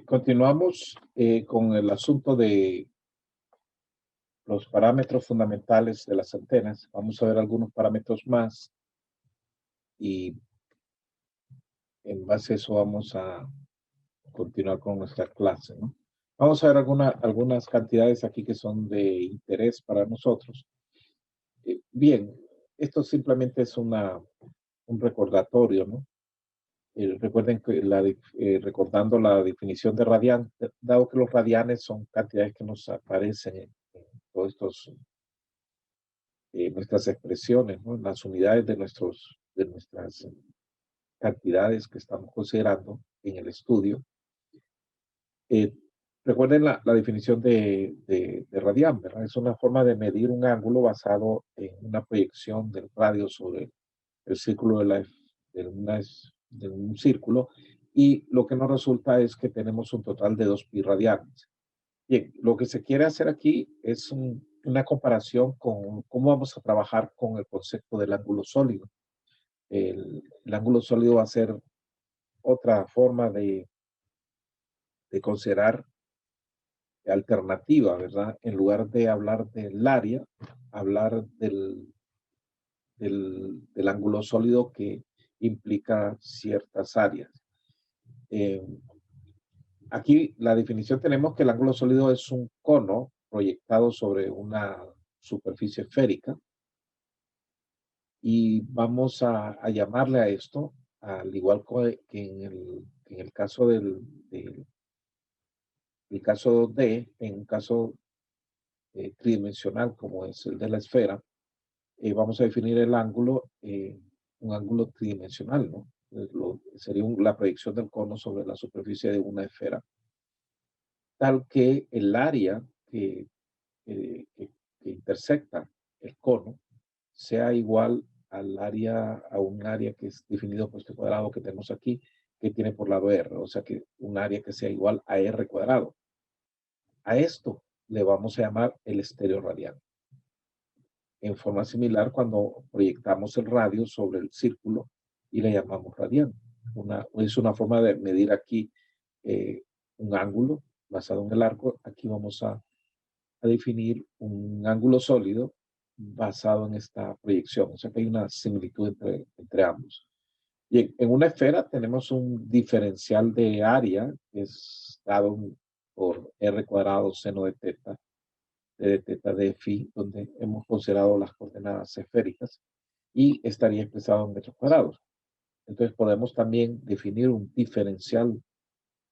Continuamos con el asunto de los parámetros fundamentales de las antenas. Vamos a ver algunos parámetros más y en base a eso vamos a continuar con nuestra clase, ¿no? Vamos a ver algunas cantidades aquí que son de interés para nosotros. Bien, esto simplemente es un recordatorio, ¿no? Recuerden que recordando la definición de radian, dado que los radianes son cantidades que nos aparecen en todos estos, nuestras expresiones, ¿no? Las unidades de nuestras cantidades que estamos considerando en el estudio. Eh, Recuerden la definición de radián, ¿verdad? Es una forma de medir un ángulo basado en una proyección del radio sobre el círculo de un círculo, y lo que nos resulta es que tenemos un total de 2 pi radianes. Bien, lo que se quiere hacer aquí es una comparación con cómo vamos a trabajar con el concepto del ángulo sólido. El ángulo sólido va a ser otra forma de considerar alternativa, ¿verdad? En lugar de hablar del área, hablar del ángulo sólido que implica ciertas áreas. Aquí la definición tenemos que el ángulo sólido es un cono proyectado sobre una superficie esférica, y vamos a llamarle a esto, al igual que en el caso el caso en un caso tridimensional como es el de la esfera, vamos a definir el ángulo, un ángulo tridimensional, ¿no? Sería la proyección del cono sobre la superficie de una esfera, tal que el área eh, que, que intersecta el cono sea igual a un área que es definido por este cuadrado que tenemos aquí, que tiene por lado R, o sea que un área que sea igual a R cuadrado. A esto le vamos a llamar el estéreo radial. En forma similar, cuando proyectamos el radio sobre el círculo y le llamamos radián. Es una forma de medir aquí un ángulo basado en el arco. Aquí vamos a definir un ángulo sólido basado en esta proyección. O sea que hay una similitud entre ambos. Y en una esfera tenemos un diferencial de área que es dado por r cuadrado seno de teta de phi, donde hemos considerado las coordenadas esféricas, y estaría expresado en metros cuadrados. Entonces podemos también definir un diferencial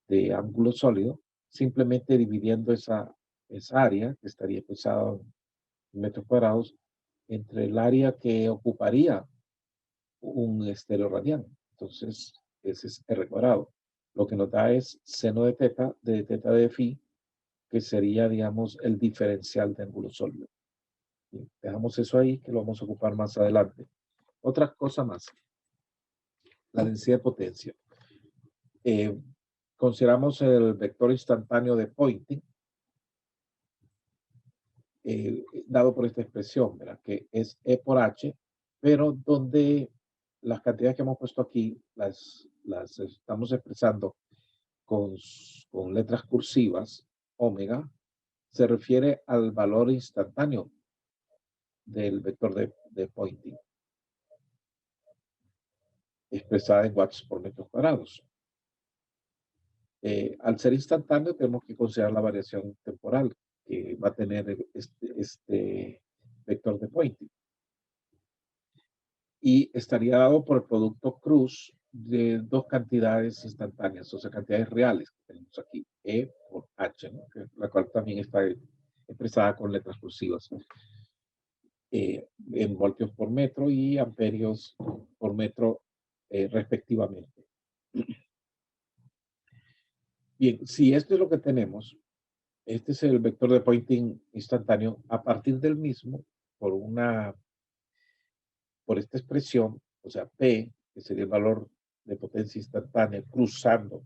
de ángulo sólido simplemente dividiendo esa área que estaría expresada en metros cuadrados entre el área que ocuparía un estéreo radián. Entonces, ese es R cuadrado. Lo que nos da es seno de teta de phi, que sería, digamos, el diferencial de ángulo sólido. Y dejamos eso ahí, que lo vamos a ocupar más adelante. Otra cosa más, la densidad de potencia. Consideramos el vector instantáneo de Poynting, dado por esta expresión, ¿verdad? Que es E por H, pero donde las cantidades que hemos puesto aquí las estamos expresando con letras cursivas. Omega se refiere al valor instantáneo del vector de Poynting, expresada en watts por metros cuadrados. Al ser instantáneo, tenemos que considerar la variación temporal que va a tener este vector de Poynting. Y estaría dado por el producto cruz de dos cantidades instantáneas, o sea, cantidades reales que tenemos aquí, E por H, ¿no? La cual también está expresada con letras cursivas, en voltios por metro y amperios por metro, respectivamente. Bien, si esto es lo que tenemos, este es el vector de Poynting instantáneo. A partir del mismo, por esta expresión, o sea, P, que sería el valor de potencia instantánea cruzando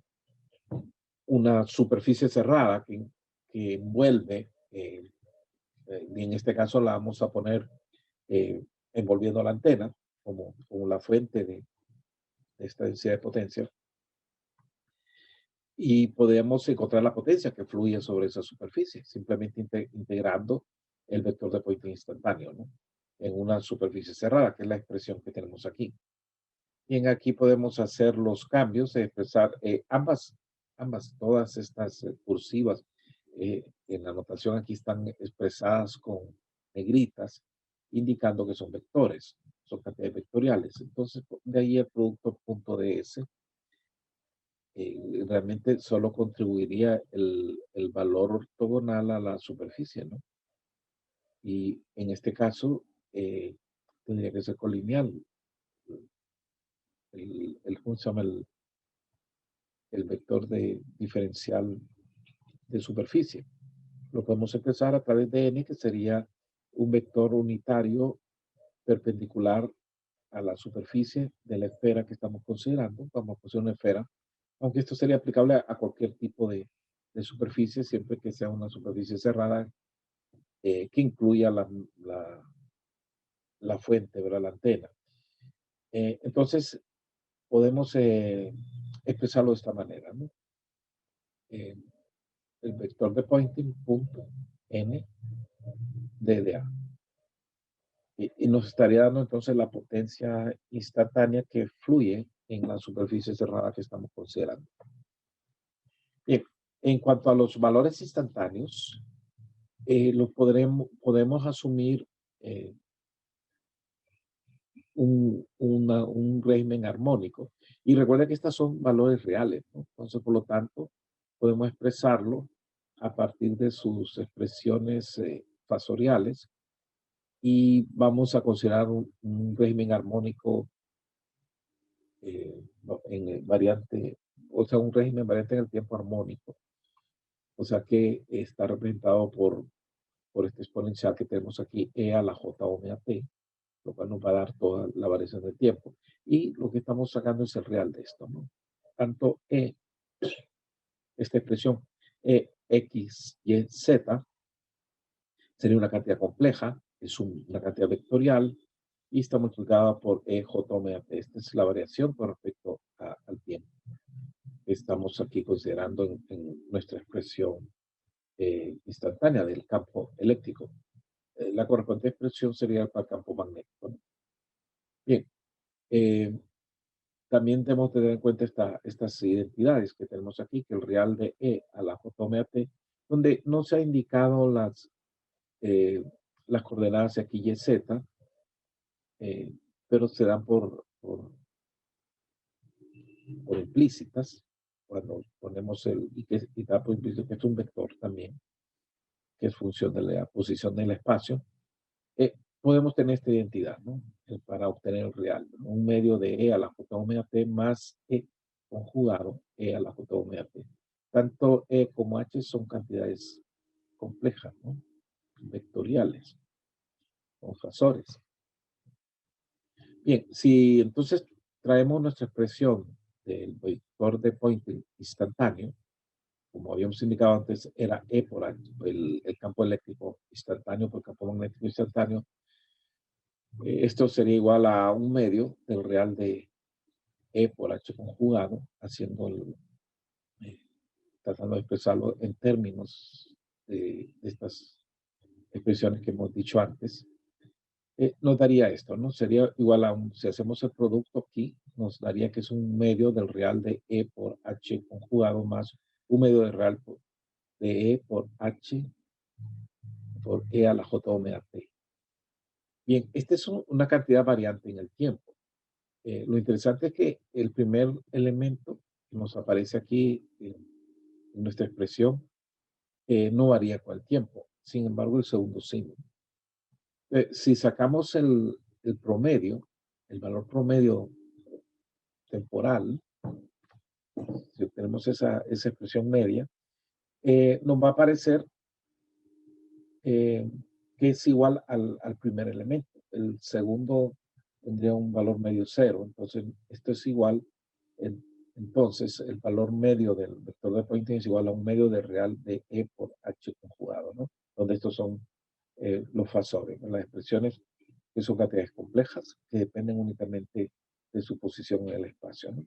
una superficie cerrada que envuelve, y en este caso la vamos a poner envolviendo la antena como la fuente de esta densidad de potencia. y podemos encontrar la potencia que fluye sobre esa superficie, simplemente integrando el vector de Poynting instantáneo, ¿no? En una superficie cerrada, que es la expresión que tenemos aquí. Bien, aquí podemos hacer los cambios, expresar todas estas cursivas en la notación aquí están expresadas con negritas, indicando que son vectores, son cantidades vectoriales. Entonces, de ahí el producto punto ds realmente solo contribuiría el valor ortogonal a la superficie, ¿no? Y en este caso, tendría que ser colineal. ¿Cómo se llama? El vector de diferencial de superficie. Lo podemos expresar a través de n, que sería un vector unitario perpendicular a la superficie de la esfera que estamos considerando. Vamos a considerar una esfera, aunque esto sería aplicable a cualquier tipo de superficie, siempre que sea una superficie cerrada que incluya la fuente, ¿verdad? La antena. Entonces, podemos expresarlo de esta manera, ¿no? El vector de Poynting punto n DDA. Y nos estaría dando entonces la potencia instantánea que fluye en la superficie cerrada que estamos considerando. Bien, en cuanto a los valores instantáneos, podemos asumir un régimen armónico. Y recuerda que estos son valores reales, ¿no? Entonces, por lo tanto, podemos expresarlo a partir de sus expresiones fasoriales y vamos a considerar un régimen armónico en el variante, o sea, un régimen variante en el tiempo armónico. O sea, que está representado por este exponencial que tenemos aquí, e a la j omega t, lo cual nos va a dar toda la variación del tiempo. Y lo que estamos sacando es el real de esto, ¿no? Tanto esta expresión x, y, z, sería una cantidad compleja, es una cantidad vectorial, y está multiplicada por j omega t. Esta es la variación con respecto al tiempo. Estamos aquí considerando en nuestra expresión instantánea del campo eléctrico. La correspondiente expresión sería para el campo magnético, ¿no? Bien, también debemos tener en cuenta estas identidades que tenemos aquí, que el real de E a la j omega t, donde no se ha indicado las coordenadas aquí y z, pero se dan por implícitas, cuando ponemos y da por implícito que es un vector también, que es función de la posición del espacio, podemos tener esta identidad, ¿no? Para obtener el real, ¿no? Un medio de E a la j omega t más E conjugado E a la j omega t. Tanto E como H son cantidades complejas, ¿no? Vectoriales, con fasores. Bien, si entonces traemos nuestra expresión del vector de Poynting instantáneo, como habíamos indicado antes, era E por H, el campo eléctrico instantáneo por campo magnético instantáneo. Esto sería igual a un medio del real de E por H conjugado, eh, tratando de expresarlo en términos de estas expresiones que hemos dicho antes. Nos daría esto, ¿no? Sería igual a si hacemos el producto aquí, nos daría que es un medio del real de E por H conjugado más un medio del real de E por H por E a la J omega T. Bien, esta es una cantidad variante en el tiempo. Lo interesante es que el primer elemento que nos aparece aquí en nuestra expresión no varía con el tiempo. Sin embargo, el segundo sí. Si sacamos el promedio, el valor promedio temporal, si tenemos esa expresión media, nos va a aparecer que es igual al primer elemento. El segundo tendría un valor medio cero. Entonces, esto es igual. Entonces, el valor medio del vector de Poynting es igual a un medio de real de E por H conjugado, ¿no? Donde estos son los fasores, ¿no? Las expresiones que son cantidades complejas que dependen únicamente de su posición en el espacio, ¿no?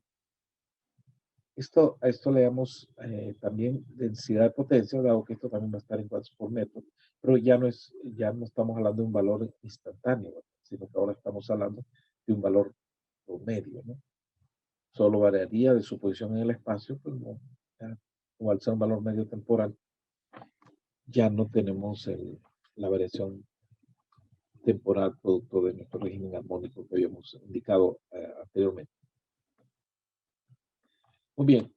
A esto le damos también densidad de potencia, dado que esto también va a estar en watts por metro, pero ya no estamos hablando de un valor instantáneo, sino que ahora estamos hablando de un valor promedio, ¿no? Solo variaría de su posición en el espacio, pues no, ya, como al ser un valor medio temporal, ya no tenemos la variación temporal producto de nuestro régimen armónico que habíamos indicado anteriormente. Muy bien,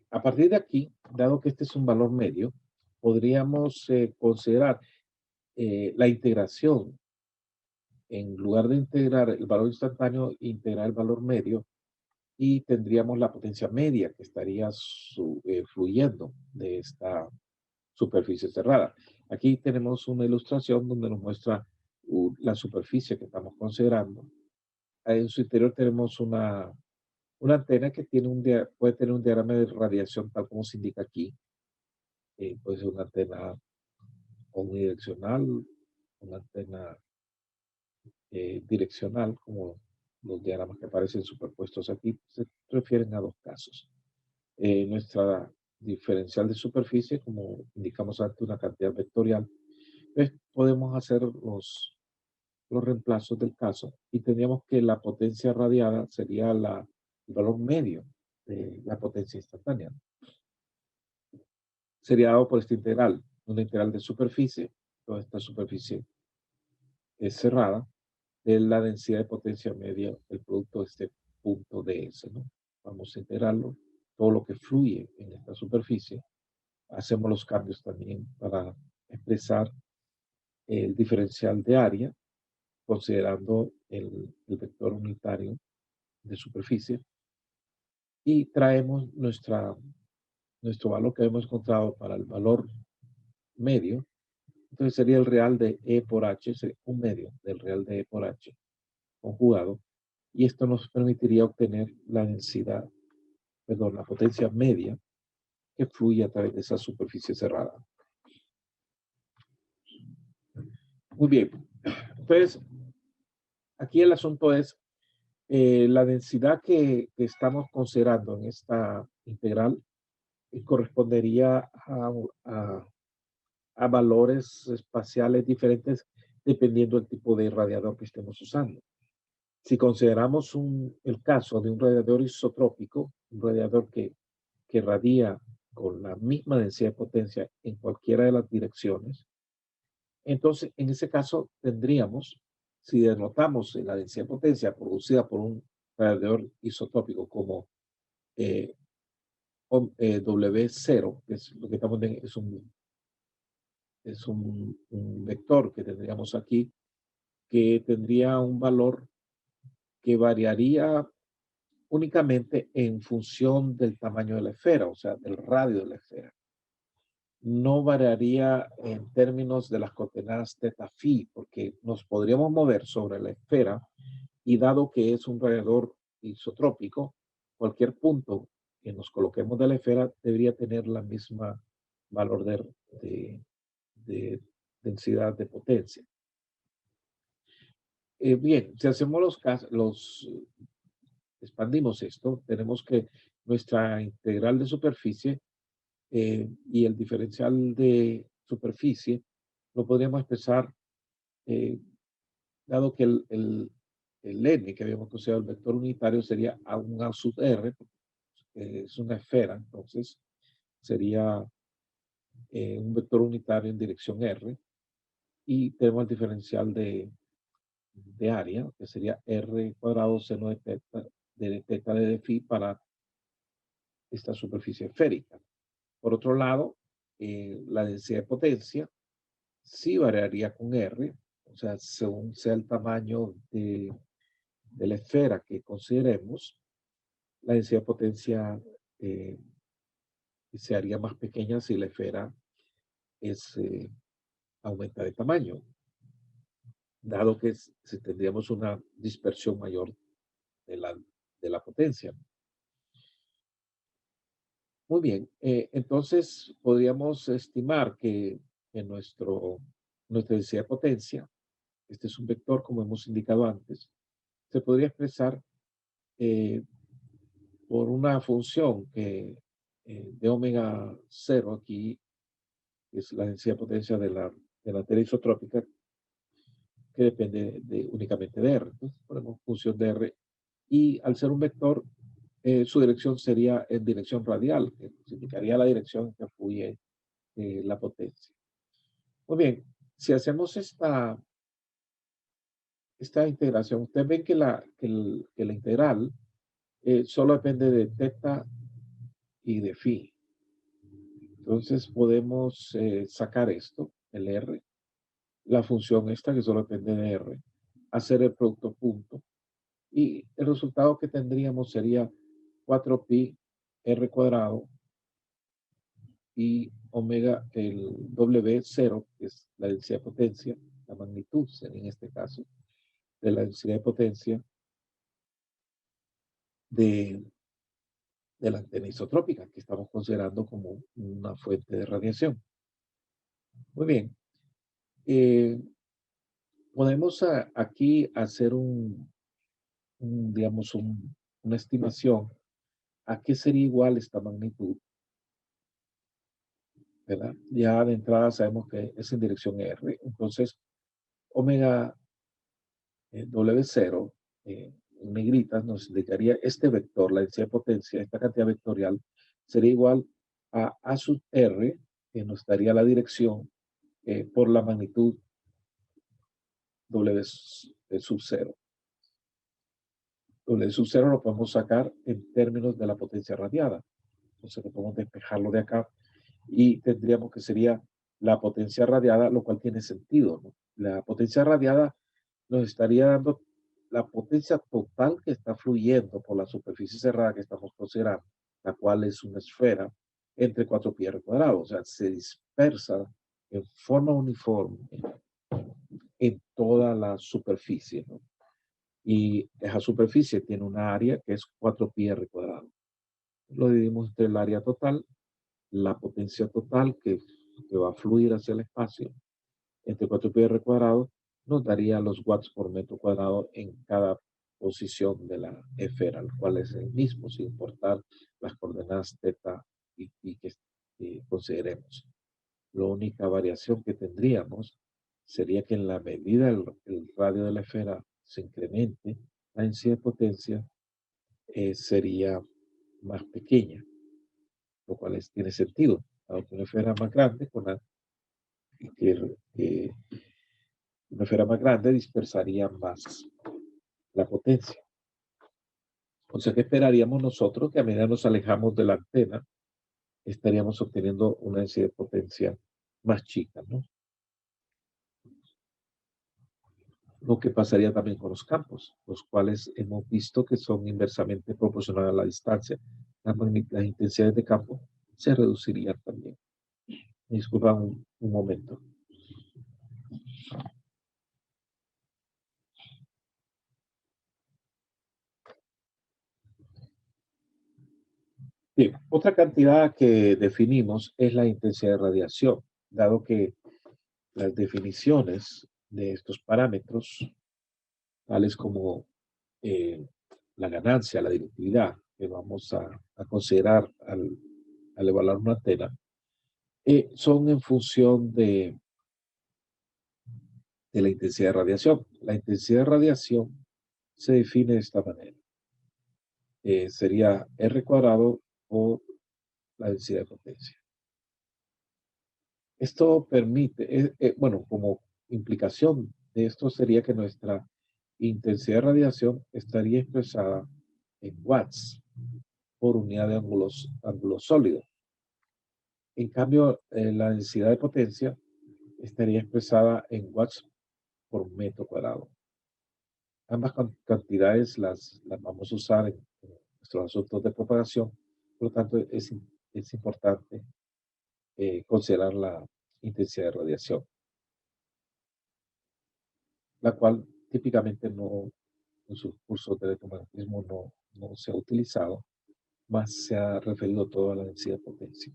a partir de aquí, dado que este es un valor medio, podríamos considerar la integración. En lugar de integrar el valor instantáneo, integrar el valor medio y tendríamos la potencia media que estaría fluyendo de esta superficie cerrada. Aquí tenemos una ilustración donde nos muestra la superficie que estamos considerando. En su interior tenemos una antena que puede tener un diagrama de radiación tal como se indica aquí. Puede ser una antena omnidireccional, una antena direccional, como los diagramas que aparecen superpuestos aquí, se refieren a dos casos. Nuestra diferencial de superficie, como indicamos antes, una cantidad vectorial, pues podemos hacer los reemplazos del caso y tendríamos que la potencia radiada sería el valor medio de la potencia instantánea. Sería dado por esta integral, una integral de superficie, toda esta superficie es cerrada, de la densidad de potencia media, el producto de este punto ds, ¿no? Vamos a integrarlo, todo lo que fluye en esta superficie. Hacemos los cambios también para expresar el diferencial de área, considerando el vector unitario de superficie, y traemos nuestro valor que hemos encontrado para el valor medio. Entonces sería el real de E por H, sería un medio del real de E por H conjugado, y esto nos permitiría obtener la densidad, perdón, la potencia media que fluye a través de esa superficie cerrada. Muy bien. Entonces, aquí el asunto es la densidad que estamos considerando en esta integral correspondería a valores espaciales diferentes dependiendo del tipo de radiador que estemos usando. Si consideramos el caso de un radiador isotrópico, un radiador que radia con la misma densidad de potencia en cualquiera de las direcciones, entonces en ese caso tendríamos, si denotamos la densidad de potencia producida por un radiador isotrópico como W0, que es lo que estamos viendo, es un vector que tendríamos aquí, que tendría un valor que variaría únicamente en función del tamaño de la esfera, o sea, del radio de la esfera. No variaría en términos de las coordenadas θ phi, porque nos podríamos mover sobre la esfera y dado que es un radiador isotrópico, cualquier punto que nos coloquemos de la esfera debería tener la misma valor de densidad de potencia. Bien, si hacemos expandimos esto, tenemos que nuestra integral de superficie y el diferencial de superficie lo podríamos expresar, eh, dado que el n que habíamos considerado el vector unitario sería A1 A sub r, es una esfera, entonces sería un vector unitario en dirección r, y tenemos el diferencial de área, que sería r cuadrado seno de teta de phi para esta superficie esférica. Por otro lado, la densidad de potencia sí variaría con R, o sea, según sea el tamaño de la esfera que consideremos, la densidad de potencia eh, se haría más pequeña si la esfera es, aumenta de tamaño, dado que si tendríamos una dispersión mayor de la potencia. Muy bien, entonces podríamos estimar que nuestra densidad de potencia, este es un vector como hemos indicado antes, se podría expresar eh, por una función que de omega cero aquí, que es la densidad de potencia de la tela isotrópica, que depende únicamente de R. Entonces ponemos función de R y al ser un vector, su dirección sería en dirección radial, que significaría la dirección en que fluye la potencia. Muy bien, si hacemos esta integración, ustedes ven que que la integral solo depende de teta y de phi. Entonces podemos sacar esto, el R, la función esta que solo depende de R, hacer el producto punto y el resultado que tendríamos sería 4pi R cuadrado y omega, el W0, que es la densidad de potencia, la magnitud en este caso, de la densidad de potencia de, de la antena isotrópica, que estamos considerando como una fuente de radiación. Muy bien. Eh, podemos aquí hacer digamos, una estimación a qué sería igual esta magnitud, ¿verdad? Ya de entrada sabemos que es en dirección R, entonces omega W0 en negritas nos indicaría este vector, la densidad de potencia, esta cantidad vectorial, sería igual a sub R, que nos daría la dirección por la magnitud W sub 0. W sub 0 lo podemos sacar en términos de la potencia radiada. Entonces podemos despejarlo de acá y tendríamos que sería la potencia radiada, lo cual tiene sentido, ¿no? La potencia radiada nos estaría dando la potencia total que está fluyendo por la superficie cerrada que estamos considerando, la cual es una esfera entre 4pi r cuadrado, o sea, se dispersa en forma uniforme en toda la superficie, ¿no? Y esa superficie tiene una área que es 4pi r cuadrado. Lo dividimos entre el área total, la potencia total que va a fluir hacia el espacio, entre 4pi r cuadrado, nos daría los watts por metro cuadrado en cada posición de la esfera, el cual es el mismo, sin importar las coordenadas teta y pi que consideremos. La única variación que tendríamos sería que en la medida el radio de la esfera se incremente, la densidad de potencia sería más pequeña, lo cual tiene sentido. Aunque una esfera más grande, que una esfera más grande dispersaría más la potencia. O sea, ¿qué esperaríamos nosotros? Que a medida nos alejamos de la antena, estaríamos obteniendo una densidad de potencia más chica, ¿no? Lo que pasaría también con los campos, los cuales hemos visto que son inversamente proporcionales a la distancia. Las intensidades de campo se reducirían también. Disculpa un momento. Bien, otra cantidad que definimos es la intensidad de radiación, dado que las definiciones de estos parámetros, tales como eh, la ganancia, la directividad, que vamos a considerar al evaluar una antena, son en función de la intensidad de radiación. La intensidad de radiación se define de esta manera. Sería R cuadrado o la densidad de potencia. Esto permite, bueno, como implicación de esto sería que nuestra intensidad de radiación estaría expresada en watts por unidad de ángulo sólido. En cambio, la densidad de potencia estaría expresada en watts por metro cuadrado. Ambas cantidades las vamos a usar en nuestros asuntos de propagación, por lo tanto es importante considerar la intensidad de radiación, la cual típicamente no, en sus cursos de electromagnetismo no se ha utilizado, más se ha referido todo a la densidad de potencia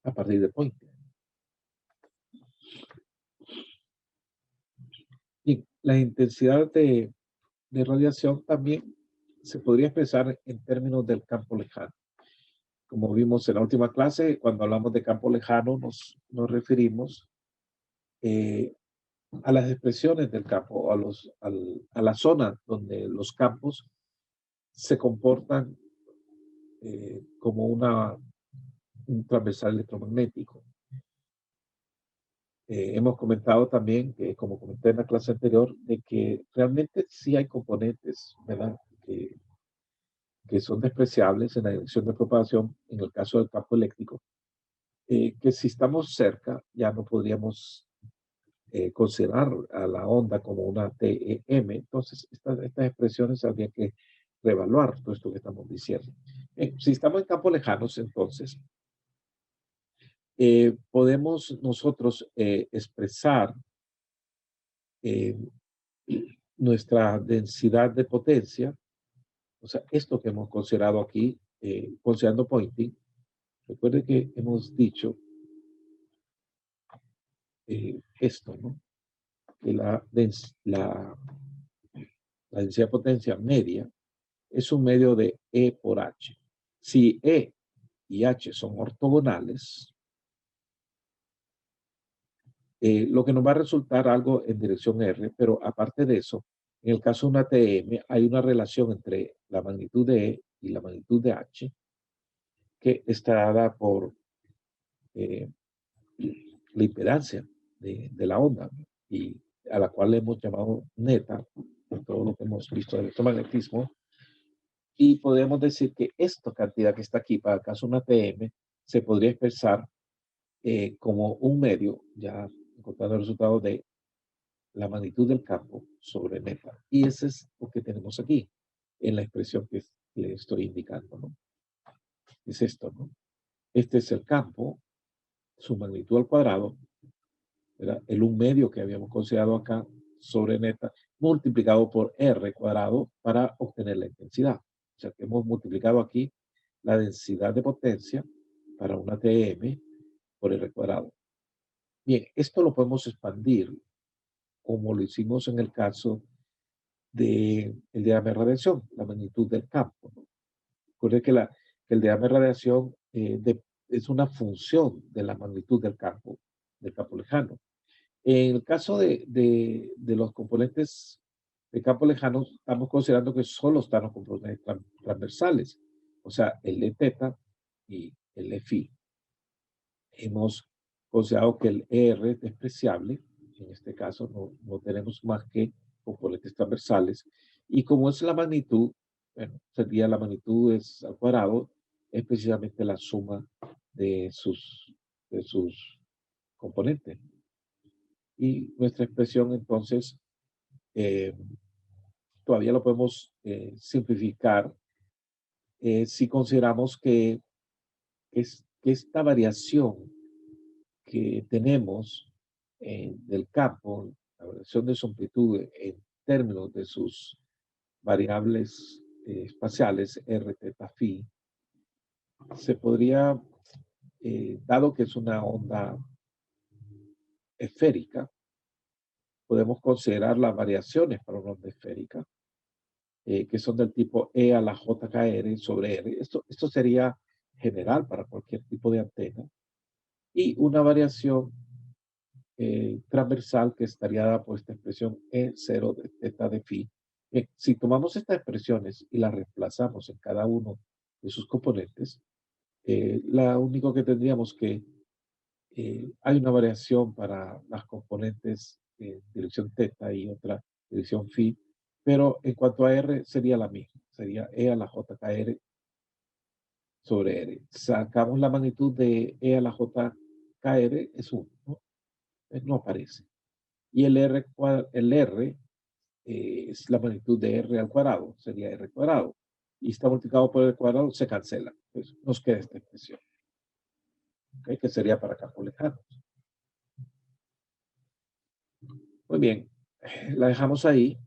a partir de Poynter. Bien, la intensidad de radiación también se podría expresar en términos del campo lejano. Como vimos en la última clase, cuando hablamos de campo lejano, nos referimos eh, a las expresiones del campo, a la zona donde los campos se comportan como un transversal electromagnético. Hemos comentado también, que como comenté en la clase anterior, de que realmente sí hay componentes, ¿verdad? Que son despreciables en la dirección de propagación, en el caso del campo eléctrico, que si estamos cerca ya no podríamos considerar a la onda como una TEM. Entonces, estas expresiones habría que reevaluar todo esto que estamos diciendo. Si estamos en campos lejanos, entonces, podemos nosotros expresar eh, nuestra densidad de potencia, o sea, esto que hemos considerado aquí, considerando Poynting. Recuerde que hemos dicho esto, ¿no? Que la densidad de potencia media es un medio de E por H. Si E y H son ortogonales, lo que nos va a resultar algo en dirección R, pero aparte de eso, en el caso de una TM, hay una relación entre la magnitud de E y la magnitud de H, que está dada por eh, la impedancia de la onda, y a la cual le hemos llamado neta, por todo lo que hemos visto del electromagnetismo, y podemos decir que esta cantidad que está aquí, para el caso de una TM, se podría expresar como un medio, ya encontrando el resultado de la magnitud del campo sobre neta. Y ese es lo que tenemos aquí, en la expresión que le estoy indicando, ¿no? Es esto, ¿no? Este es el campo, su magnitud al cuadrado, ¿verdad? El 1 medio que habíamos considerado acá sobre neta, multiplicado por R cuadrado para obtener la intensidad. O sea que hemos multiplicado aquí la densidad de potencia para una TM por R cuadrado. Bien, esto lo podemos expandir como lo hicimos en el caso del diagrama de radiación, la magnitud del campo, ¿no? Recuerde que el diagrama de radiación es una función de la magnitud del campo lejano. En el caso de los componentes de campo lejano, estamos considerando que solo están los componentes transversales, o sea, el de teta y el de phi. Hemos considerado que el ER es despreciable, en este caso no tenemos más que componentes transversales, y como es la magnitud, bueno, sería la magnitud es al cuadrado, es precisamente la suma de sus componentes. Y nuestra expresión entonces eh, todavía lo podemos simplificar si consideramos que esta variación que tenemos del campo, la variación de su amplitud en términos de sus variables espaciales, R, teta, phi, se podría, dado que es una onda esférica, podemos considerar las variaciones para una onda esférica, que son del tipo E a la JKR sobre R. Esto sería general para cualquier tipo de antena. Y una variación transversal que estaría dada por esta expresión E0 de teta de phi. Si tomamos estas expresiones y las reemplazamos en cada uno de sus componentes, la único que tendríamos que hay una variación para las componentes dirección teta y otra dirección phi, pero en cuanto a R sería la misma, sería E a la JKR sobre R. Sacamos la magnitud de E a la JKR, es 1, ¿no? No aparece. Y el R es la magnitud de R al cuadrado, sería R cuadrado. Y está multiplicado por R cuadrado, se cancela. Pues nos queda esta expresión, ¿okay? Que sería para campos lejanos. Muy bien, la dejamos ahí.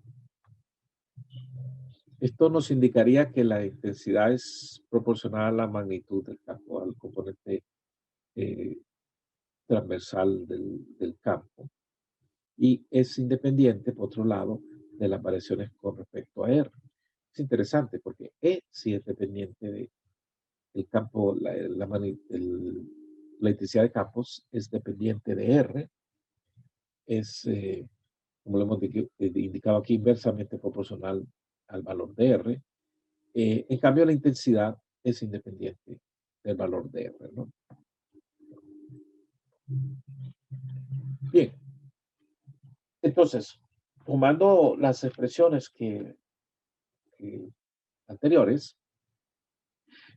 Esto nos indicaría que la intensidad es proporcional a la magnitud del campo, al componente eh, transversal del campo. Y es independiente, por otro lado, de las variaciones con respecto a R. Es interesante porque E sí es dependiente del campo, la intensidad de campos es dependiente de R, es, como lo hemos indicado aquí, inversamente proporcional al valor de R. En cambio, la intensidad es independiente del valor de R, ¿no? Bien, entonces, tomando las expresiones que anteriores,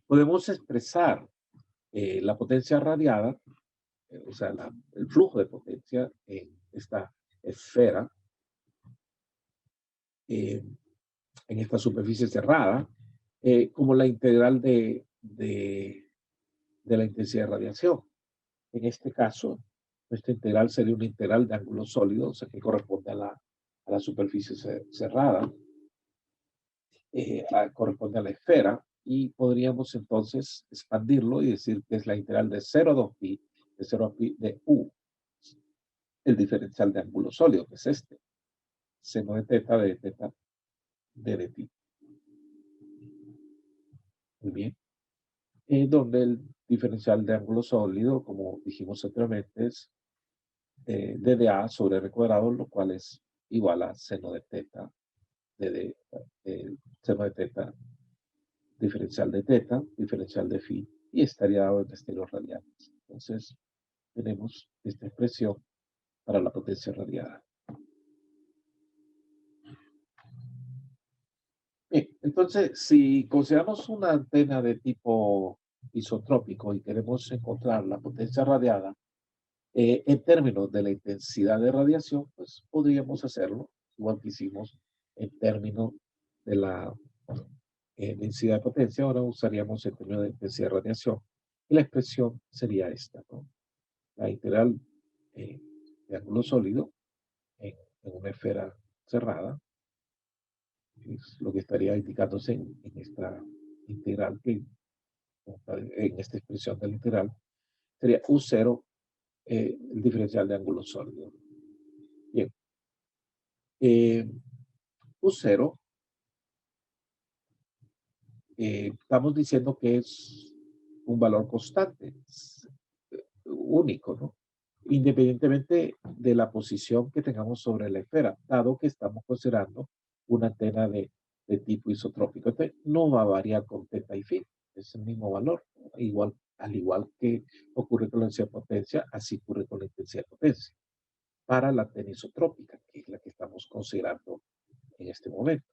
podemos expresar la potencia radiada, o sea, el flujo de potencia en esta esfera, eh, en esta superficie cerrada, como la integral de la intensidad de radiación. En este caso, nuestra integral sería una integral de ángulo sólido, o sea, que corresponde a la superficie cerrada, corresponde a la esfera, y podríamos entonces expandirlo y decir que es la integral de 0 a 2pi, de 0 a pi de u, el diferencial de ángulo sólido, que es este, seno de teta de teta de pi. Muy bien. Donde el diferencial de ángulo sólido, como dijimos anteriormente, es d de a sobre r cuadrado, lo cual es igual a seno de teta, seno de teta, diferencial de teta, diferencial de phi, y estaría dado en esteros radianes. Entonces, tenemos esta expresión para la potencia radiada. Bien, entonces, si consideramos una antena de tipo isotrópico y queremos encontrar la potencia radiada, en términos de la intensidad de radiación, pues podríamos hacerlo, igual que hicimos en términos de la densidad de potencia. Ahora usaríamos el término de intensidad de radiación, y la expresión sería esta, ¿no? La integral de ángulo sólido en una esfera cerrada, es lo que estaría indicándose en esta integral, en esta expresión de la integral, sería U0, el diferencial de ángulo sólido. Bien, U0, estamos diciendo que es un valor constante, único, ¿no? Independientemente de la posición que tengamos sobre la esfera, dado que estamos considerando una antena de tipo isotrópico. Entonces, no va a variar con teta y phi, es el mismo valor. Igual, al igual que ocurre con la densidad de potencia, así ocurre con la intensidad de potencia para la antena isotrópica, que es la que estamos considerando en este momento.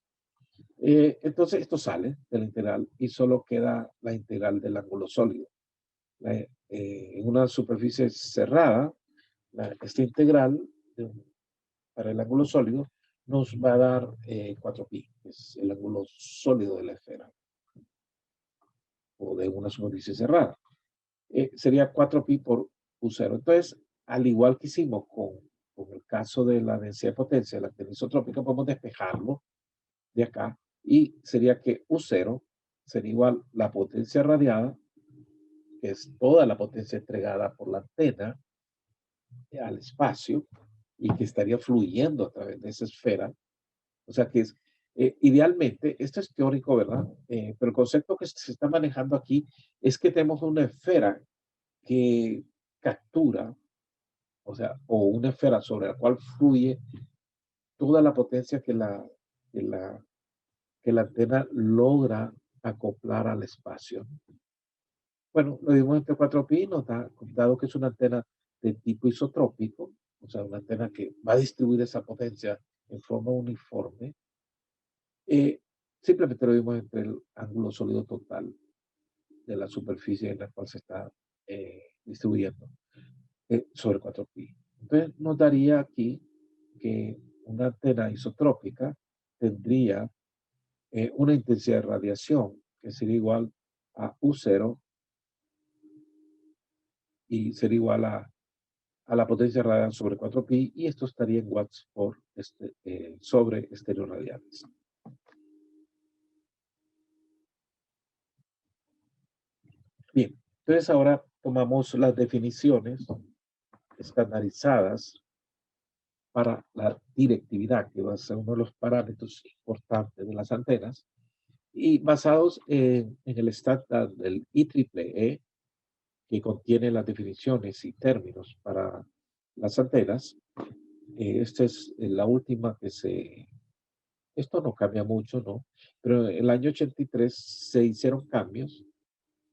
Entonces, esto sale de la integral y solo queda la integral del ángulo sólido. En una superficie cerrada, esta integral para el ángulo sólido nos va a dar 4pi, que es el ángulo sólido de la esfera o de una superficie cerrada. Sería 4pi por U0. Entonces, al igual que hicimos con el caso de la densidad de potencia, la antena isotrópica, podemos despejarlo de acá y sería que U0 sería igual la potencia radiada, que es toda la potencia entregada por la antena al espacio y que estaría fluyendo a través de esa esfera. O sea que es, idealmente, esto es teórico, ¿verdad? Pero el concepto que se está manejando aquí es que tenemos una esfera que captura, o sea, o una esfera sobre la cual fluye toda la potencia que la, que la antena logra acoplar al espacio. Bueno, lo dimos entre 4pi, dado que es una antena de tipo isotrópico, o sea, una antena que va a distribuir esa potencia en forma uniforme, simplemente lo dimos entre el ángulo sólido total de la superficie en la cual se está distribuyendo sobre 4pi. Entonces nos daría aquí que una antena isotrópica tendría una intensidad de radiación que sería igual a U0 y sería igual a la potencia radial sobre 4pi, y esto estaría en watts por sobre estéreo radianes. Bien, entonces ahora tomamos las definiciones estandarizadas para la directividad, que va a ser uno de los parámetros importantes de las antenas, Y basados en el estándar del IEEE, que contiene las definiciones y términos para las antenas, esta es la última que esto no cambia mucho, ¿no? Pero en el año 83 se hicieron cambios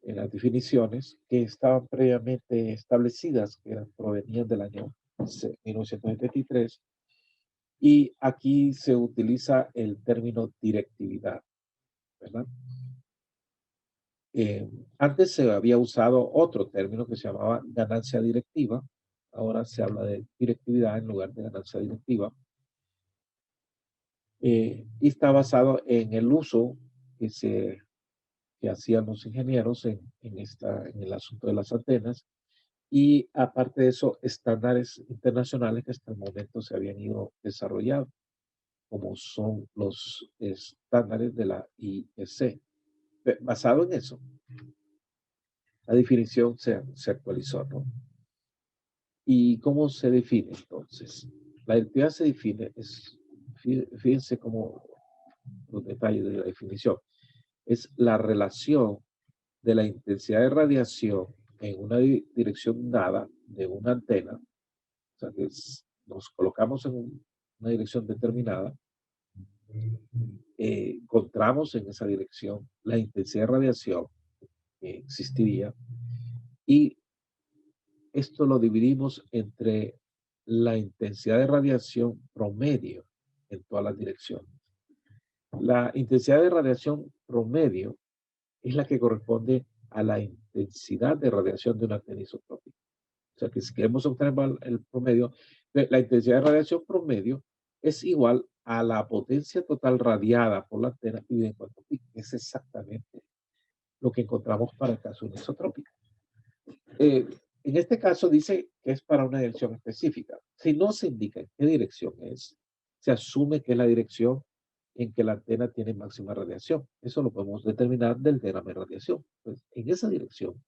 en las definiciones que estaban previamente establecidas, que provenían del año 1973, y aquí se utiliza el término directividad, ¿verdad? Antes se había usado otro término que se llamaba ganancia directiva, ahora se habla de directividad en lugar de ganancia directiva, y está basado en el uso que hacían los ingenieros en el asunto de las antenas, y aparte de eso, estándares internacionales que hasta el momento se habían ido desarrollando, como son los estándares de la IEC. Basado en eso, la definición se actualizó, ¿no? ¿Y cómo se define entonces? La identidad se define, fíjense cómo los detalles de la definición, es la relación de la intensidad de radiación en una dirección dada de una antena, o sea, que nos colocamos en una dirección determinada, encontramos en esa dirección la intensidad de radiación que existiría y esto lo dividimos entre la intensidad de radiación promedio en todas las direcciones. La intensidad de radiación promedio es la que corresponde a la intensidad de radiación de una antena isotrópica. O sea que si queremos obtener el promedio, la intensidad de radiación promedio es igual a la potencia total radiada por la antena dividida en 4 pi. Es exactamente lo que encontramos para el caso de una isotrópica. Eh, en este caso dice que es para una dirección específica. Si no se indica en qué dirección es, se asume que es la dirección en que la antena tiene máxima radiación. Eso lo podemos determinar del diagrama de radiación. Pues en esa dirección,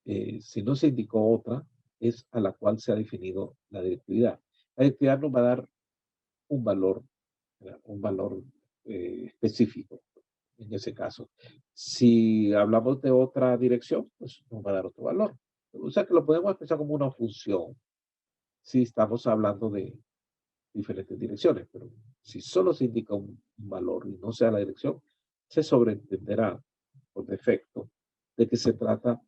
si no se indicó otra, es a la cual se ha definido la directividad. La directividad nos va a dar un valor, un valor específico en ese caso. Si hablamos de otra dirección, pues nos va a dar otro valor. O sea que lo podemos pensar como una función si estamos hablando de diferentes direcciones, pero si solo se indica un valor y no sea la dirección, se sobreentenderá por defecto de que se trata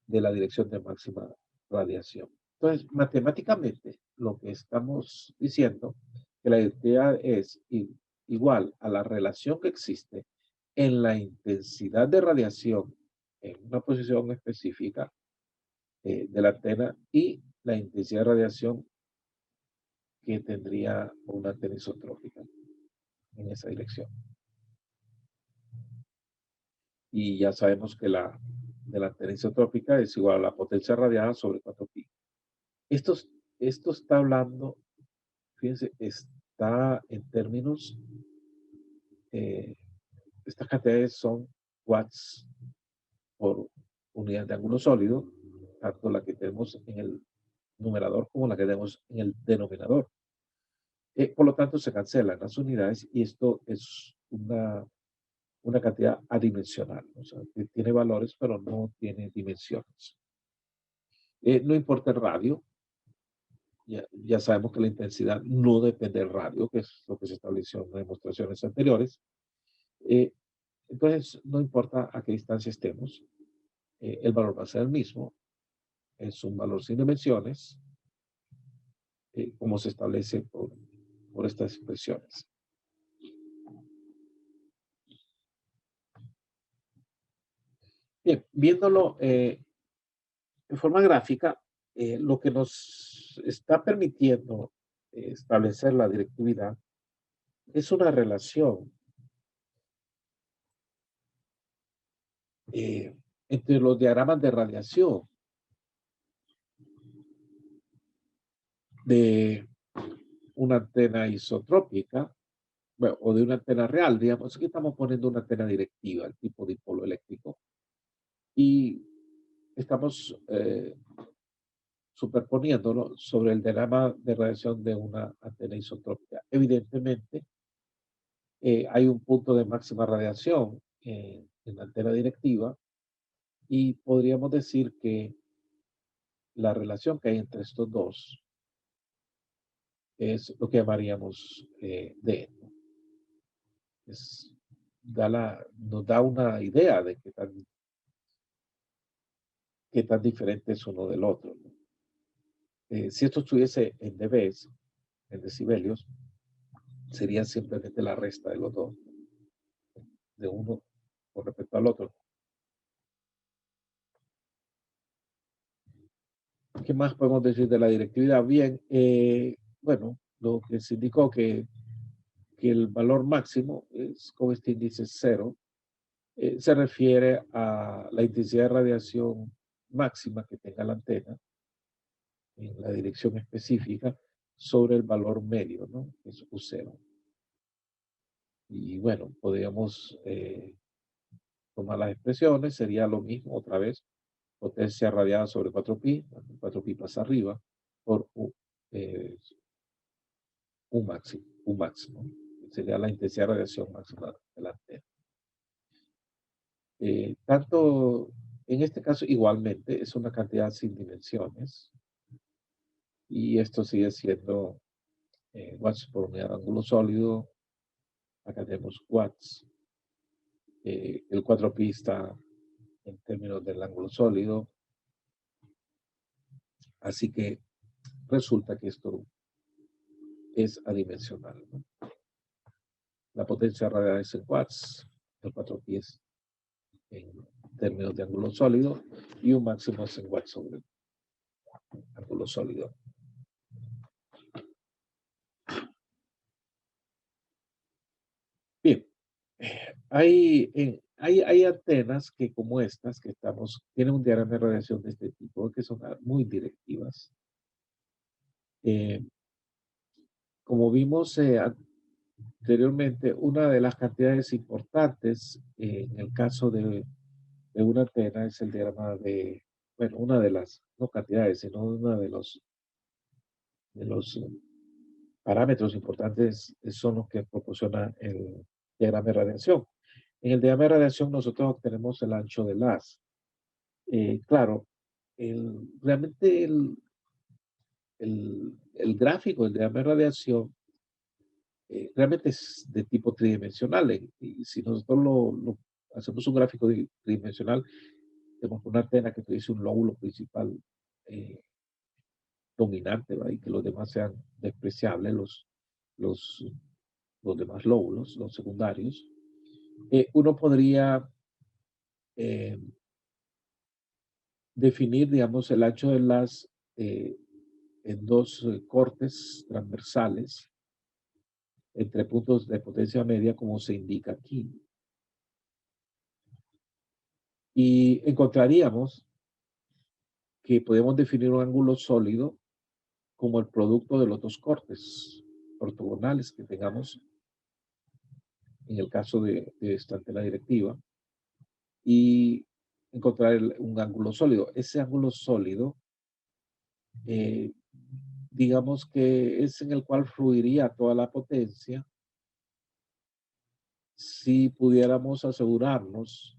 de la dirección de máxima radiación. Entonces, matemáticamente, lo que estamos diciendo, que la idea es igual a la relación que existe en la intensidad de radiación en una posición específica de la antena y la intensidad de radiación que tendría una antena isotrópica en esa dirección. Y ya sabemos que la de la antena isotrópica es igual a la potencia radiada sobre 4pi. Esto, esto está hablando, fíjense, está en términos, eh, estas cantidades son watts por unidad de ángulo sólido, tanto la que tenemos en el numerador como la que tenemos en el denominador. Por lo tanto, se cancelan las unidades y esto es una cantidad adimensional, o sea, que tiene valores pero no tiene dimensiones. No importa el radio, ya sabemos que la intensidad no depende del radio, que es lo que se estableció en demostraciones anteriores. Eh, entonces, no importa a qué distancia estemos, el valor va a ser el mismo, es un valor sin dimensiones, como se establece por estas expresiones. Bien, viéndolo en forma gráfica, lo que nos está permitiendo establecer la directividad es una relación entre los diagramas de radiación de una antena isotrópica, bueno, o de una antena real, digamos. Aquí estamos poniendo una antena directiva, el tipo dipolo eléctrico, y estamos superponiéndolo sobre el diagrama de radiación de una antena isotrópica. Evidentemente, hay un punto de máxima radiación en la antena directiva y podríamos decir que la relación que hay entre estos dos es lo que llamaríamos D, ¿no? Es, nos da una idea de qué tan diferente es uno del otro, ¿no? Si esto estuviese en dBs, en decibelios, sería simplemente la resta de los dos, de uno con respecto al otro. ¿Qué más podemos decir de la directividad? Bien, bueno, lo que se indicó que el valor máximo es con este índice 0, se refiere a la intensidad de radiación máxima que tenga la antena en la dirección específica sobre el valor medio, ¿no? Que es U0. Y bueno, podríamos tomar las expresiones, sería lo mismo otra vez, potencia radiada sobre 4pi, 4pi pasa arriba, por eh, un máximo. Sería la intensidad de radiación máxima de la antena. Tanto en este caso, igualmente, es una cantidad sin dimensiones. Y esto sigue siendo watts por unidad de ángulo sólido. Acá tenemos watts. El 4pi está en términos del ángulo sólido. Así que resulta que esto es adimensional, ¿no? La potencia radiada es en watts, el 4pi es en términos de ángulo sólido y un máximo es en watts sobre ángulo sólido. Bien, hay antenas que como estas que tienen un diagrama de radiación de este tipo, que son muy directivas. Como vimos anteriormente, una de las cantidades importantes en el caso de una antena es el diagrama de, bueno, una de las, no cantidades, sino una de los parámetros importantes son los que proporciona el diagrama de radiación. En el diagrama de radiación nosotros obtenemos el ancho del haz. Claro, realmente el gráfico del diagrama de radiación realmente es de tipo tridimensional. Y si nosotros hacemos un gráfico tridimensional, tenemos una antena que tuviese un lóbulo principal eh, dominante, ¿va? Y que los demás sean despreciables, los, los demás lóbulos, los secundarios. Uno podría eh, definir, digamos, el ancho de las en dos cortes transversales entre puntos de potencia media, como se indica aquí. Y encontraríamos que podemos definir un ángulo sólido como el producto de los dos cortes ortogonales que tengamos en el caso de esta antena directiva y encontrar un ángulo sólido. Ese ángulo sólido, digamos que es en el cual fluiría toda la potencia si pudiéramos asegurarnos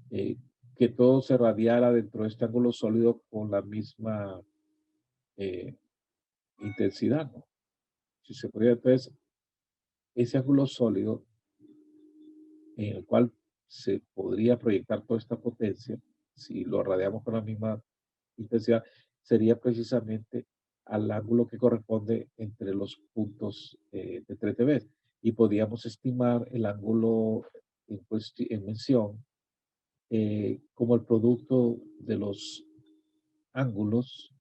que todo se radiara dentro de este ángulo sólido con la misma intensidad, ¿no? Si se pudiera, entonces, ese ángulo sólido en el cual se podría proyectar toda esta potencia, si lo radiamos con la misma intensidad, sería precisamente al ángulo que corresponde entre los puntos de 3 dB. Y podríamos estimar el ángulo en mención como el producto de los ángulos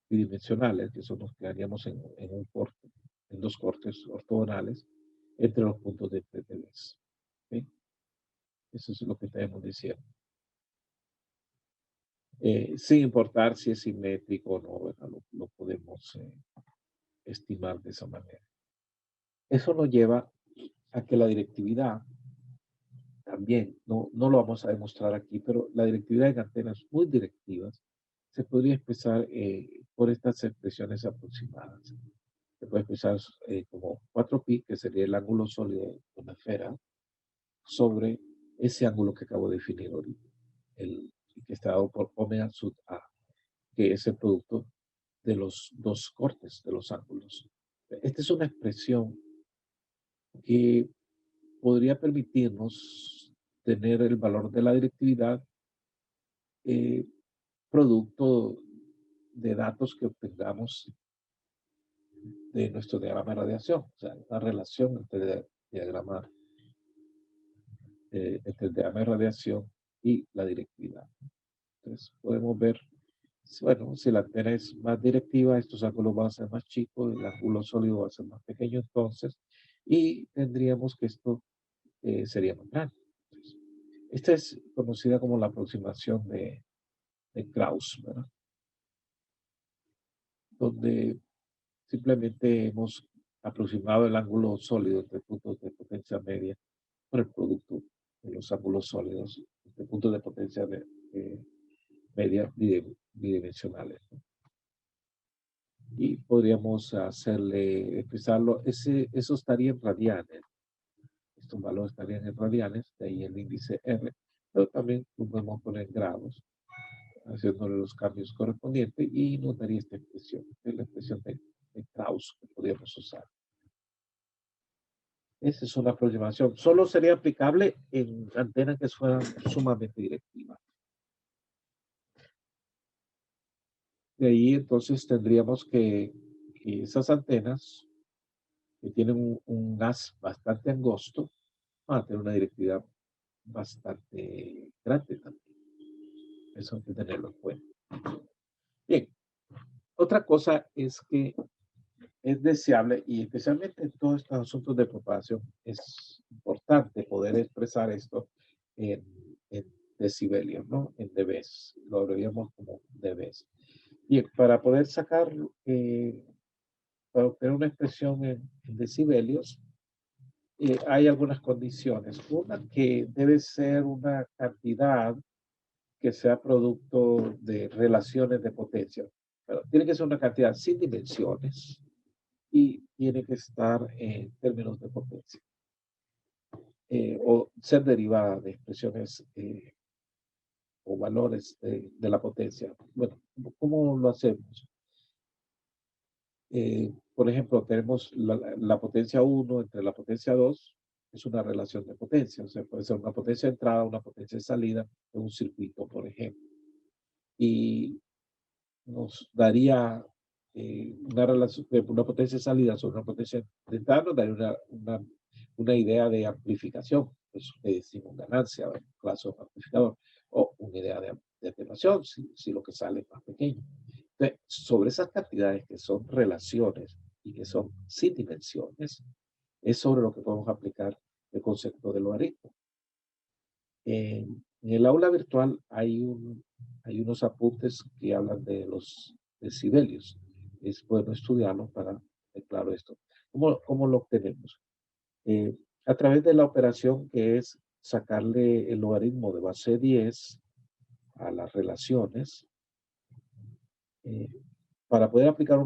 bidimensionales, que son los que haríamos en un corte, en dos cortes ortogonales, entre los puntos de 3 dB. ¿Sí? Eso es lo que tenemos diciendo. Sin importar si es simétrico o no, ¿verdad? Lo podemos estimar de esa manera. Eso nos lleva a que la directividad también, no lo vamos a demostrar aquí, pero la directividad en antenas muy directivas se podría expresar por estas expresiones aproximadas. se puede expresar como 4pi, que sería el ángulo sólido de una esfera, sobre ese ángulo que acabo de definir ahorita, el que está dado por omega sub a, que es el producto de los dos cortes de los ángulos. Esta es una expresión que podría permitirnos tener el valor de la directividad eh, producto de datos que obtengamos de nuestro diagrama de radiación, o sea, una relación entre el diagrama de radiación y la directividad. Entonces, podemos ver, bueno, si la antena es más directiva, estos ángulos van a ser más chicos, el ángulo sólido va a ser más pequeño entonces, y tendríamos que esto sería más grande. Entonces, esta es conocida como la aproximación de Krauss, ¿verdad? Donde simplemente hemos aproximado el ángulo sólido entre puntos de potencia media por el producto de los ángulos sólidos entre puntos de potencia media bidimensionales, ¿no? Y podríamos expresarlo, eso estaría en radianes, estos valores estarían en radianes, de ahí el índice R, pero también lo podemos poner en grados, haciéndole los cambios correspondientes y nos daría esta expresión, es la expresión de Krauss que podríamos usar. Esa es una aproximación. Solo sería aplicable en antenas que fueran sumamente directivas. De ahí entonces tendríamos que esas antenas que tienen un haz bastante angosto van a tener una directividad bastante grande también. Eso hay que tenerlo en cuenta. Bien, otra cosa es que es deseable, y especialmente en todos estos asuntos de propagación, es importante poder expresar esto en decibelios, ¿no? En dBs. Lo abreviamos como dBs. Bien, para poder sacar, para obtener una expresión en decibelios, hay algunas condiciones. Una que debe ser una cantidad que sea producto de relaciones de potencia. Pero tiene que ser una cantidad sin dimensiones y tiene que estar en términos de potencia. O ser derivada de expresiones o valores de la potencia. Bueno, ¿cómo lo hacemos? Por ejemplo, tenemos la potencia 1 entre la potencia 2, es una relación de potencia, o sea, puede ser una potencia de entrada, una potencia de salida de un circuito, por ejemplo. Y nos daría una relación, una potencia de salida sobre una potencia de entrada, nos daría una idea de amplificación, eso le decimos ganancia, clase de amplificador, o una idea de atenuación, si lo que sale es más pequeño. Entonces, sobre esas cantidades que son relaciones y que son sin dimensiones, es sobre lo que podemos aplicar el concepto de logaritmo. En el aula virtual hay unos apuntes que hablan de los decibelios. Es bueno estudiarlos para tener claro esto. ¿Cómo lo obtenemos? Eh, a través de la operación que es sacarle el logaritmo de base 10 a las relaciones. eh, para poder aplicar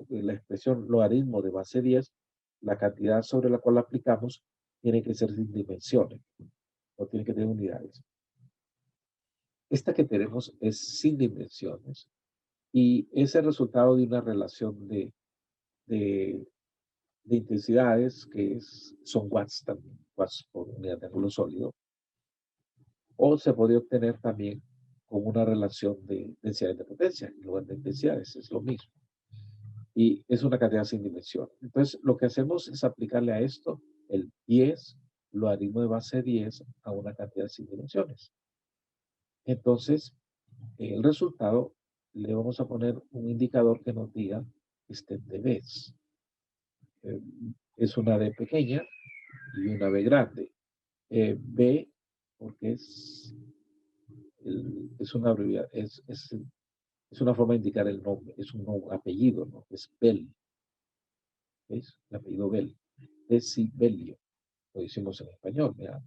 la expresión logaritmo de base 10, la cantidad sobre la cual la aplicamos tiene que ser sin dimensiones, no tiene que tener unidades. Esta que tenemos es sin dimensiones y es el resultado de una relación de, de intensidades que son watts también, watts por unidad de ángulo sólido, o se puede obtener también con una relación de densidades de potencia, en lugar de intensidades, es lo mismo. Y es una cantidad sin dimensión. Entonces, lo que hacemos es aplicarle a esto el 10, logaritmo de base 10 a una cantidad sin dimensiones. Entonces, el resultado le vamos a poner un indicador que nos diga este dBs. Es una D pequeña y una B grande. B, porque es una abreviatura, es una forma de indicar el nombre, es un apellido, ¿no? Es Bell. ¿Ves? El apellido Bell. Decibelio. Lo decimos en español, ¿verdad?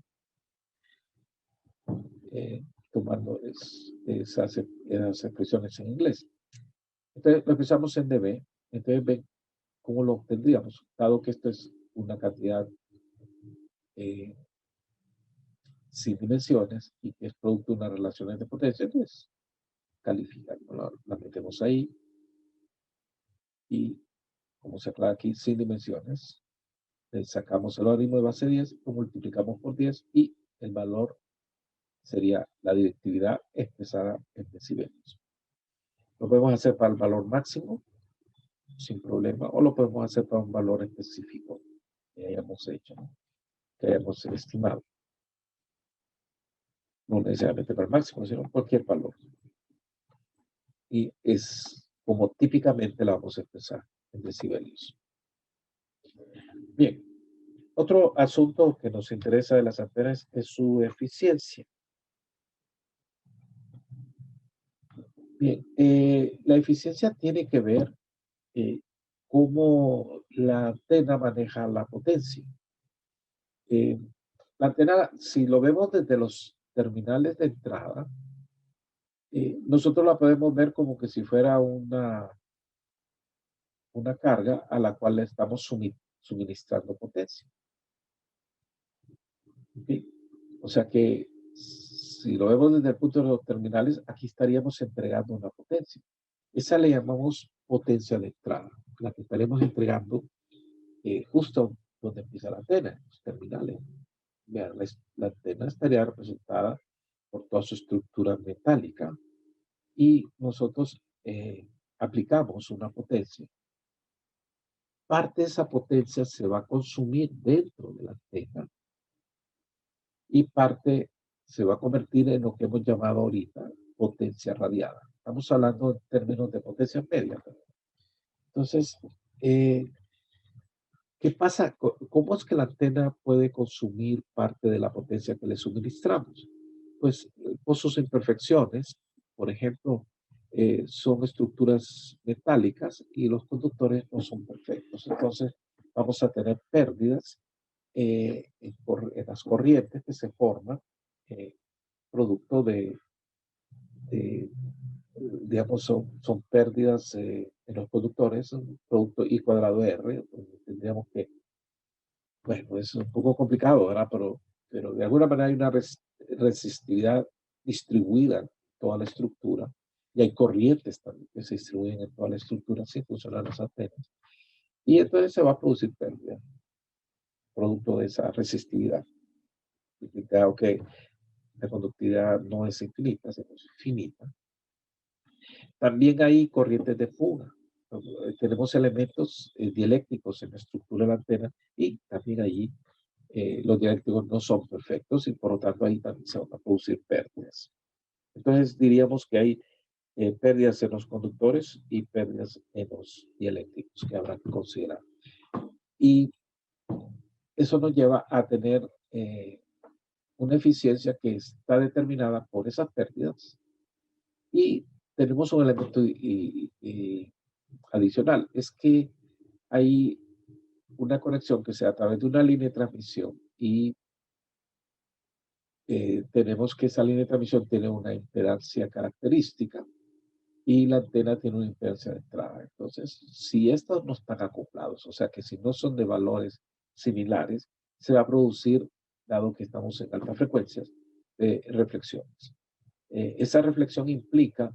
Tomando esas expresiones en inglés. Entonces lo empezamos en dB. Entonces ven ¿cómo lo obtendríamos? Dado que esto es una cantidad eh, sin dimensiones y que es producto de unas relaciones de potencia, pues califica. La metemos ahí y, como se aclara aquí, sin dimensiones, le sacamos el logaritmo de base 10, lo multiplicamos por 10 y el valor sería la directividad expresada en decibelios. Lo podemos hacer para el valor máximo, sin problema, o lo podemos hacer para un valor específico que hayamos hecho, ¿no? Que hayamos estimado. No necesariamente para el máximo, sino cualquier valor. Y es como típicamente la vamos a expresar en decibelios. Bien, otro asunto que nos interesa de las antenas es su eficiencia. Bien, la eficiencia tiene que ver cómo la antena maneja la potencia. Eh, la antena, si lo vemos desde los terminales de entrada, nosotros la podemos ver como que si fuera una carga a la cual le estamos suministrando potencia. ¿Sí? O sea que si lo vemos desde el punto de los terminales, aquí estaríamos entregando una potencia. Esa le llamamos potencia de entrada, la que estaremos entregando justo donde empieza la antena, en los terminales. Vean, la antena estaría representada por toda su estructura metálica y nosotros aplicamos una potencia. Parte de esa potencia se va a consumir dentro de la antena y parte se va a convertir en lo que hemos llamado ahorita potencia radiada. Estamos hablando en términos de potencia media. Entonces, ¿qué pasa? ¿Cómo es que la antena puede consumir parte de la potencia que le suministramos? Pues por sus imperfecciones, por ejemplo, son estructuras metálicas y los conductores no son perfectos. Entonces, vamos a tener pérdidas en las corrientes que se forman producto de, digamos, son pérdidas en los conductores, un producto I cuadrado R, tendríamos que, bueno, es un poco complicado, ¿verdad? Pero de alguna manera hay una resistividad distribuida en toda la estructura y hay corrientes también que se distribuyen en toda la estructura sin funcionar las antenas. Y entonces se va a producir pérdida, producto de esa resistividad. Dado que la conductividad no es infinita, sino es finita. También hay corrientes de fuga. Tenemos elementos dieléctricos en la estructura de la antena y también allí los dieléctricos no son perfectos y por lo tanto ahí también se van a producir pérdidas. Entonces diríamos que hay pérdidas en los conductores y pérdidas en los dieléctricos que habrá que considerar. Y eso nos lleva a tener una eficiencia que está determinada por esas pérdidas y tenemos un elemento adicional, es que hay una conexión que sea a través de una línea de transmisión y tenemos que esa línea de transmisión tiene una impedancia característica y la antena tiene una impedancia de entrada. Entonces, si estos no están acoplados, o sea que si no son de valores similares, se va a producir, dado que estamos en altas frecuencias, reflexiones. Esa reflexión implica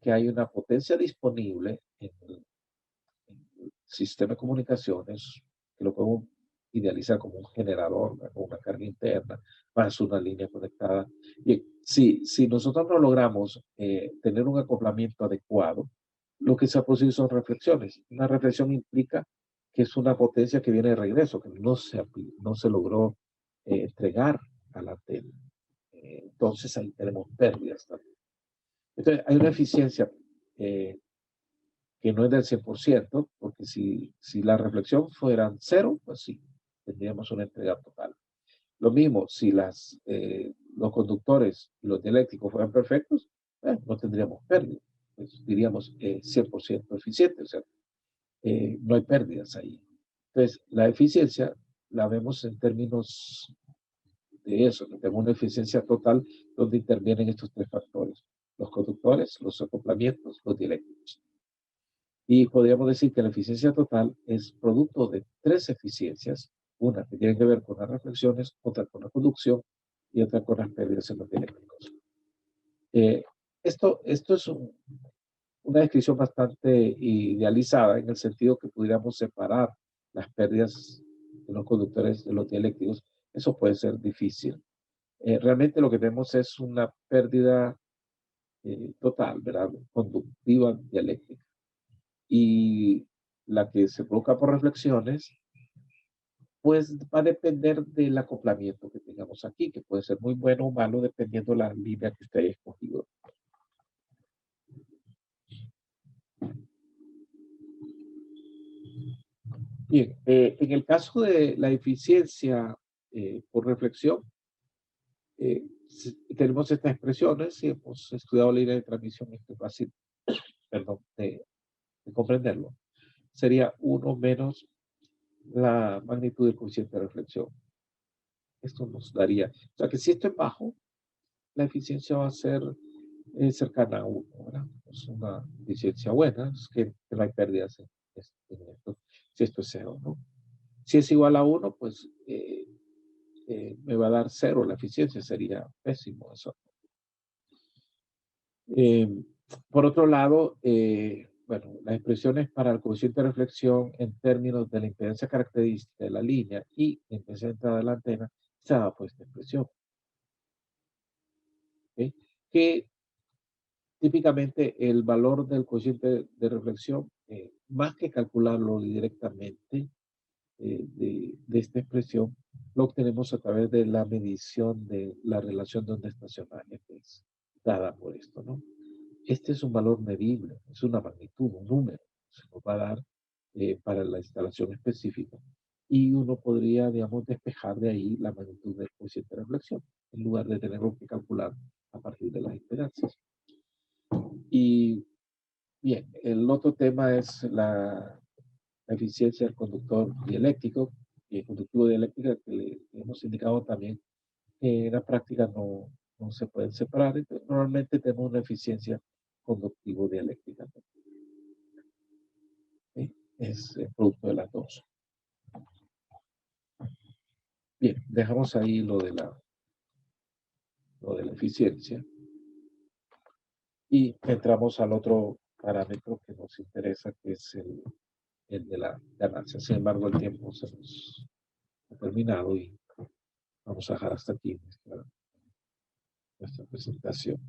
que hay una potencia disponible en el sistema de comunicaciones, que lo podemos idealizar como un generador, con una carga interna, más una línea conectada. Y si nosotros no logramos tener un acoplamiento adecuado, lo que se ha producido son reflexiones. Una reflexión implica que es una potencia que viene de regreso, que no se logró entregar a la antena. Entonces ahí tenemos pérdidas también. Entonces hay una eficiencia que no es del 100%, porque si la reflexión fueran cero, pues sí, tendríamos una entrega total. Lo mismo, si los conductores y los dieléctricos fueran perfectos, no tendríamos pérdida. Pues diríamos 100% eficiente, o sea, no hay pérdidas ahí. Entonces, la eficiencia la vemos en términos de eso, que tenemos una eficiencia total donde intervienen estos tres factores, los conductores, los acoplamientos, los dieléctricos. Y podríamos decir que la eficiencia total es producto de tres eficiencias, una que tiene que ver con las reflexiones, otra con la conducción y otra con las pérdidas en los dialécticos. Esto es una descripción bastante idealizada en el sentido que pudiéramos separar las pérdidas de los conductores de los dialécticos. Eso puede ser difícil. Realmente lo que tenemos es una pérdida total, ¿verdad? Conductiva dialéctica. Y la que se provoca por reflexiones, pues va a depender del acoplamiento que tengamos aquí, que puede ser muy bueno o malo dependiendo de la línea que usted haya escogido. Bien, en el caso de la eficiencia por reflexión, tenemos estas expresiones, si hemos estudiado la línea de transmisión, esto es fácil, perdón, de comprenderlo. Sería 1 menos la magnitud del coeficiente de reflexión. Esto nos daría, o sea que si esto es bajo, la eficiencia va a ser cercana a 1, ¿verdad? Es una eficiencia buena, es que no hay pérdidas en esto, si esto es 0, ¿no? Si es igual a 1, pues me va a dar 0 la eficiencia, sería pésimo eso. Eh, por otro lado, bueno, las expresiones para el coeficiente de reflexión en términos de la impedancia característica de la línea y la impedancia de entrada de la antena, se da por esta expresión. ¿Okay? Que típicamente el valor del coeficiente de reflexión, más que calcularlo directamente de esta expresión, lo obtenemos a través de la medición de la relación de onda estacionaria que es dada por esto, ¿no? Este es un valor medible, es una magnitud, un número, se nos va a dar para la instalación específica. Y uno podría, digamos, despejar de ahí la magnitud del coeficiente de reflexión, en lugar de tenerlo que calcular a partir de las impedancias. Y bien, el otro tema es la eficiencia del conductor dieléctrico y el conductivo dieléctrica que le hemos indicado también que en la práctica no se pueden separar. Entonces, normalmente tenemos una eficiencia conductivo dialéctrica. ¿Sí? Es el producto de las dos. Bien, dejamos ahí lo de la eficiencia y entramos al otro parámetro que nos interesa, que es el de la ganancia. Sin embargo, el tiempo se nos ha terminado y vamos a dejar hasta aquí nuestra presentación.